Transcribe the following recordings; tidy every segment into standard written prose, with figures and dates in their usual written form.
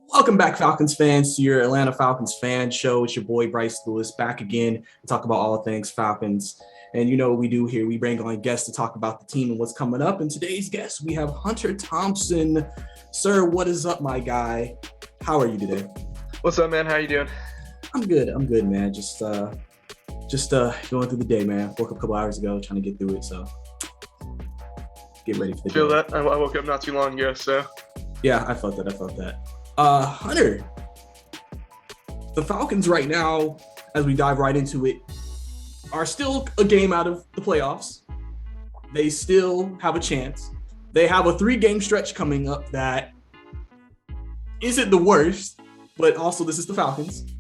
Welcome back, Falcons fans, to your Atlanta Falcons Fan Show. It's your boy, Bryce Lewis, back again to talk about all things Falcons. And you know what we do here. We bring on guests to talk about the team and what's coming up. And today's guest, we have Hunter Thompson. Sir, what is up, my guy? How are you today? What's up, man? How you doing? I'm good, man. Just going through the day, man. Woke up a couple hours ago, trying to get through it. So get ready for the Feel day. that? I woke up not too long ago, so. Yeah, I felt that. Hunter, the Falcons right now, as we dive right into it, are still a game out of the playoffs. They still have a chance. They have a 3-game stretch coming up that isn't the worst, but also this is the Falcons.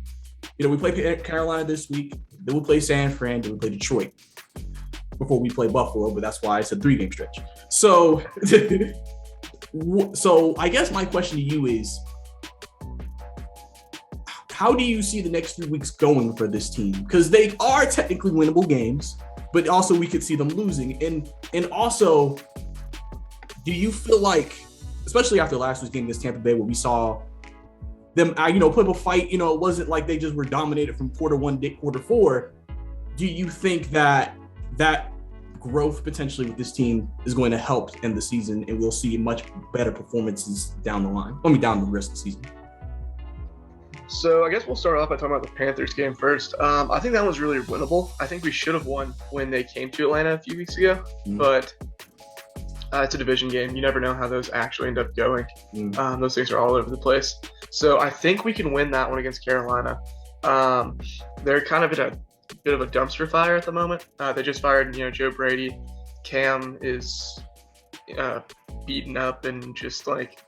You know, we play Carolina this week, then we play San Fran, then we play Detroit before we play Buffalo, but that's why it's a 3-game stretch. So I guess my question to you is, how do you see the next 3 weeks going for this team? Because they are technically winnable games, but also we could see them losing. And also, do you feel like, especially after last week's game against Tampa Bay, where we saw them, put up a fight, it wasn't like they just were dominated from quarter 1 to quarter 4. Do you think that growth potentially with this team is going to help end the season and we'll see much better performances down the line? Down the rest of the season. So I guess we'll start off by talking about the Panthers game first. I think that was really winnable. I think we should have won when they came to Atlanta a few weeks ago, but it's a division game. You never know how those actually end up going. Those things are all over the place. So I think we can win that one against Carolina. They're kind of in a bit of a dumpster fire at the moment. They just fired, Joe Brady. Cam is beaten up and just like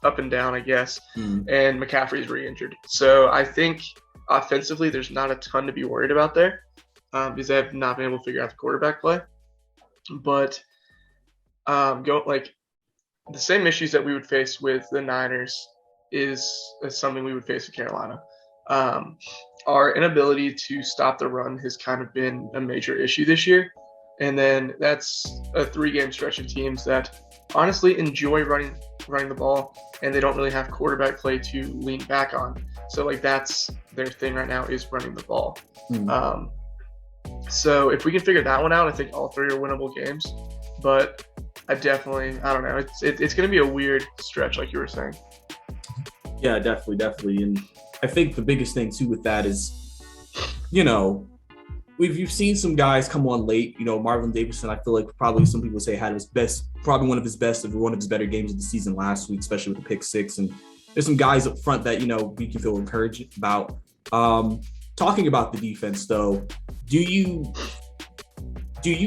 up and down, I guess. And McCaffrey's re-injured. So I think offensively, there's not a ton to be worried about there because they have not been able to figure out the quarterback play. But the same issues that we would face with the Niners is something we would face with Carolina. Our inability to stop the run has kind of been a major issue this year. And then that's a 3-game stretch of teams that honestly enjoy running the ball, and they don't really have quarterback play to lean back on. So that's their thing right now, is running the ball. So if we can figure that one out, I think all 3 are winnable games. But I don't know. It's going to be a weird stretch, like you were saying. Yeah, definitely. And I think the biggest thing too with that is, we've seen some guys come on late. Marvin Davison, I feel like probably some people say had his best, probably one of his best, or one of his better games of the season last week, especially with the pick 6. And there's some guys up front that, we can feel encouraged about. Talking about the defense though, do you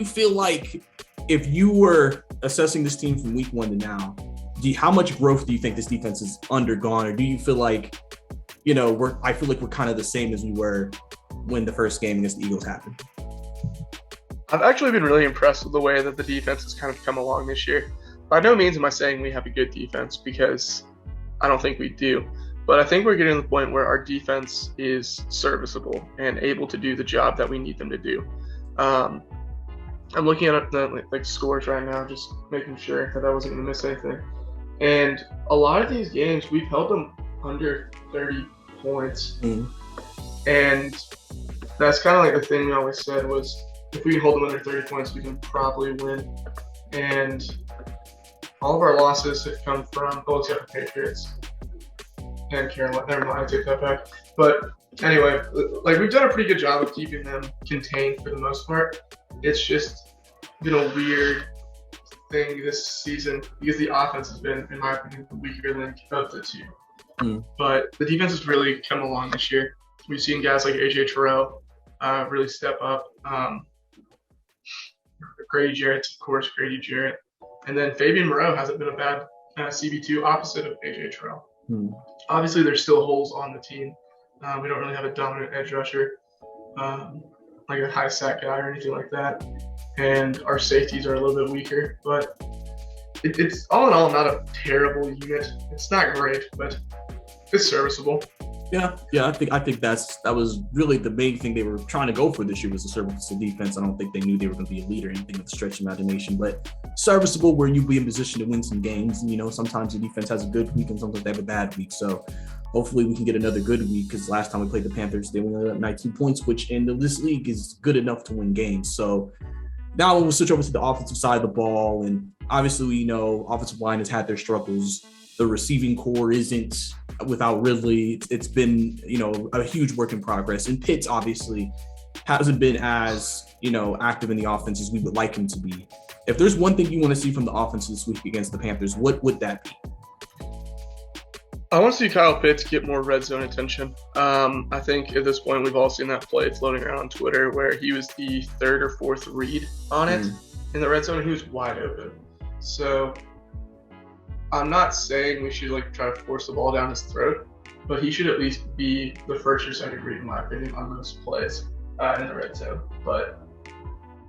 feel like if you were assessing this team from week 1 to now, how much growth do you think this defense has undergone? Or do you feel like, I feel like we're kind of the same as we were when the first game against the Eagles happened? I've actually been really impressed with the way that the defense has kind of come along this year. By no means am I saying we have a good defense, because I don't think we do. But I think we're getting to the point where our defense is serviceable and able to do the job that we need them to do. I'm looking at the scores right now, just making sure that I wasn't going to miss anything. And a lot of these games, we've held them under 30 points. And that's kind of like the thing we always said was, if we can hold them under 30 points, we can probably win. And all of our losses have come from, except for Patriots and Carolina. Never mind, I take that back. But anyway, we've done a pretty good job of keeping them contained for the most part. It's just been a weird thing this season because the offense has been, in my opinion, the weaker link of the two. But the defense has really come along this year. We've seen guys like AJ Terrell really step up. Grady Jarrett, of course, And then Fabian Moreau hasn't been a bad CB2, opposite of AJ Terrell. Obviously, there's still holes on the team. We don't really have a dominant edge rusher, like a high sack guy or anything like that. And our safeties are a little bit weaker. But it's all in all not a terrible unit. It's not great, but it's serviceable. Yeah. I think that was really the main thing they were trying to go for this year was a serviceable defense. I don't think they knew they were going to be a leader or anything with stretch imagination, but serviceable where you'll be in position to win some games. And, sometimes the defense has a good week and sometimes they have a bad week. So hopefully we can get another good week because last time we played the Panthers, they only had 19 points, which in this league is good enough to win games. So now we'll switch over to the offensive side of the ball. And obviously, we know offensive line has had their struggles. The receiving core isn't without Ridley. It's been, a huge work in progress. And Pitts obviously hasn't been as, active in the offense as we would like him to be. If there's one thing you want to see from the offense this week against the Panthers, what would that be? I want to see Kyle Pitts get more red zone attention. I think at this point we've all seen that play floating around on Twitter where he was the third or fourth read on it in the red zone. He was wide open. So I'm not saying we should try to force the ball down his throat, but he should at least be the first or second read in my opinion on those plays in the red zone. But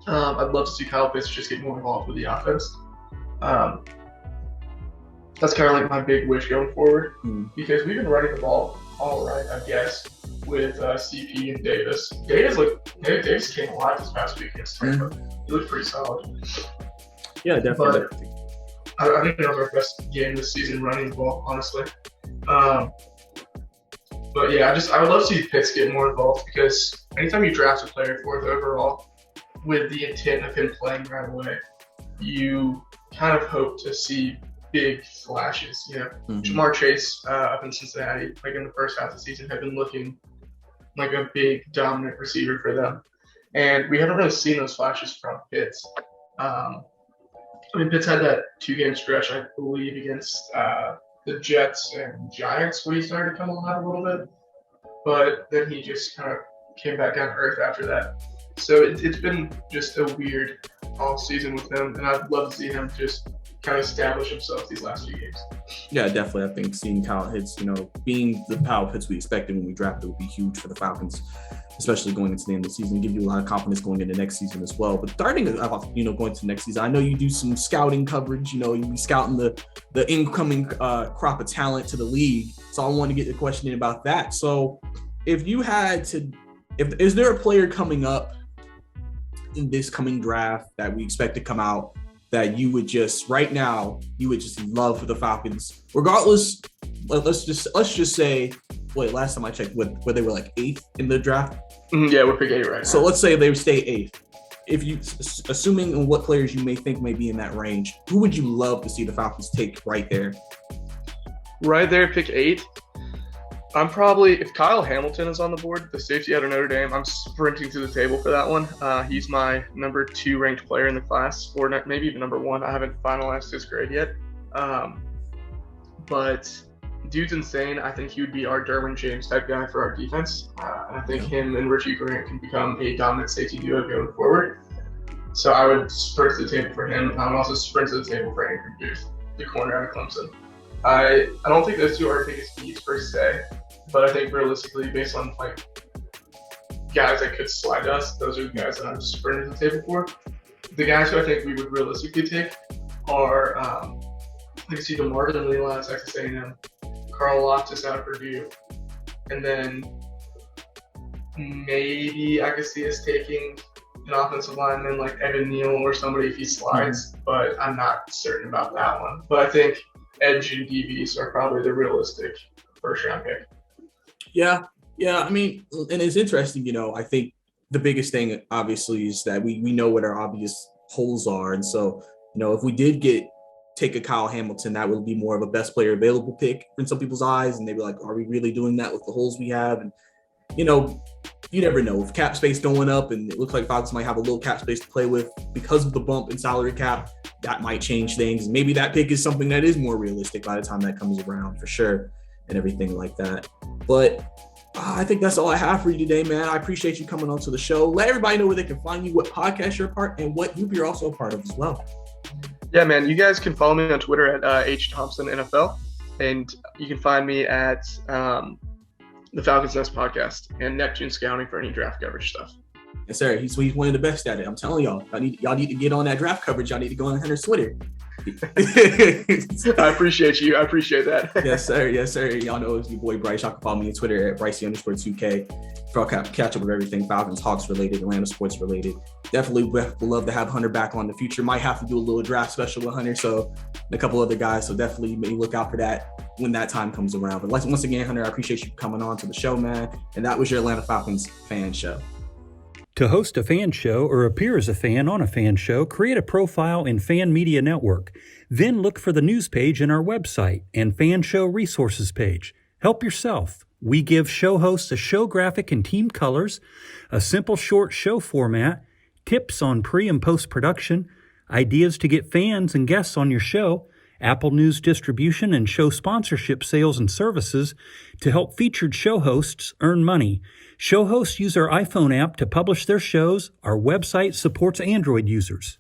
I'd love to see Kyle Pitts just get more involved with the offense. That's kind of my big wish going forward because we've been running the ball all right, I guess, with CP and Davis. Davis came alive this past week against Tampa. He looked pretty solid. Yeah, definitely. But I think that was our best game this season running the ball, honestly. But yeah, I would love to see Pitts get more involved because anytime you draft a player fourth overall with the intent of him playing right away, you kind of hope to see big flashes. Jamar Chase up in Cincinnati, in the first half of the season, had been looking like a big dominant receiver for them, and we haven't really seen those flashes from Pitts. Pitts had that 2-game stretch, I believe, against the Jets and Giants where he started to come alive a little bit, but then he just kind of came back down to earth after that. So it's been just a weird off season with him, and I'd love to see him just kind of establish himself these last few games. Yeah, definitely. I think seeing Kyle Pitts, being the Kyle Pitts we expected when we drafted would be huge for the Falcons, especially going into the end of the season, give you a lot of confidence going into next season as well. But starting, going to next season, I know you do some scouting coverage, you be scouting the incoming crop of talent to the league. So I want to get the question in about that. So if you had to, is there a player coming up in this coming draft that we expect to come out that you would just right now love for the Falcons, regardless? Let's just say, last time I checked, where they were 8th in the draft. Yeah, we're picking 8 right now. So let's say they would stay 8th. If you, assuming what players you may think may be in that range, who would you love to see the Falcons take right there? Right there, pick 8. I'm probably, if Kyle Hamilton is on the board, the safety out of Notre Dame, I'm sprinting to the table for that one. He's my number 2 ranked player in the class, or maybe even number 1. I haven't finalized his grade yet. But dude's insane. I think he would be our Derwin James type guy for our defense. And I think him and Richie Grant can become a dominant safety duo going forward. So I would sprint to the table for him. I would also sprint to the table for Andrew Booth, the corner out of Clemson. I don't think those two are our biggest needs per se, but I think realistically, based on guys that could slide us, those are the guys that I'm sprinting to the table for. The guys who I think we would realistically take are I see DeMarvin Leal out of Texas A&M, Carl Loftus out of Purdue, and then maybe I could see us taking an offensive lineman like Evan Neal or somebody if he slides, but I'm not certain about that one. But I think edge and DBs are probably the realistic first-round pick. Yeah. I mean, and it's interesting, I think the biggest thing, obviously, is that we know what our obvious holes are. And so, if we did take a Kyle Hamilton, that would be more of a best player available pick in some people's eyes. And they'd be like, are we really doing that with the holes we have? And, you never know. With cap space going up and it looks like Falcons might have a little cap space to play with because of the bump in salary cap, that might change things. Maybe that pick is something that is more realistic by the time that comes around for sure and everything like that. But I think that's all I have for you today, man. I appreciate you coming on to the show. Let everybody know where they can find you, what podcast you're a part, and what group you're also a part of as well. Yeah, man. You guys can follow me on Twitter at H Thompson NFL, and you can find me at the Falcons Nest podcast and Neptune Scouting for any draft coverage stuff. Yes, sir. He's one of the best at it. I'm telling y'all. Y'all need to get on that draft coverage. Y'all need to go on Hunter's Twitter. I appreciate you. I appreciate that. Yes, sir. Yes, sir. Y'all know it's your boy Bryce. Y'all can follow me on Twitter at Brycey_2K for catch up with everything Falcons, Hawks related, Atlanta sports related. Definitely would love to have Hunter back on in the future. Might have to do a little draft special with Hunter, so and a couple other guys. So definitely maybe look out for that when that time comes around. But once again, Hunter, I appreciate you coming on to the show, man. And that was your Atlanta Falcons fan show. To host a fan show or appear as a fan on a fan show, create a profile in Fan Media Network. Then look for the news page in our website and fan show resources page. Help yourself. We give show hosts a show graphic and team colors, a simple short show format, tips on pre- and post-production, ideas to get fans and guests on your show, Apple News distribution and show sponsorship sales and services to help featured show hosts earn money. Show hosts use our iPhone app to publish their shows. Our website supports Android users.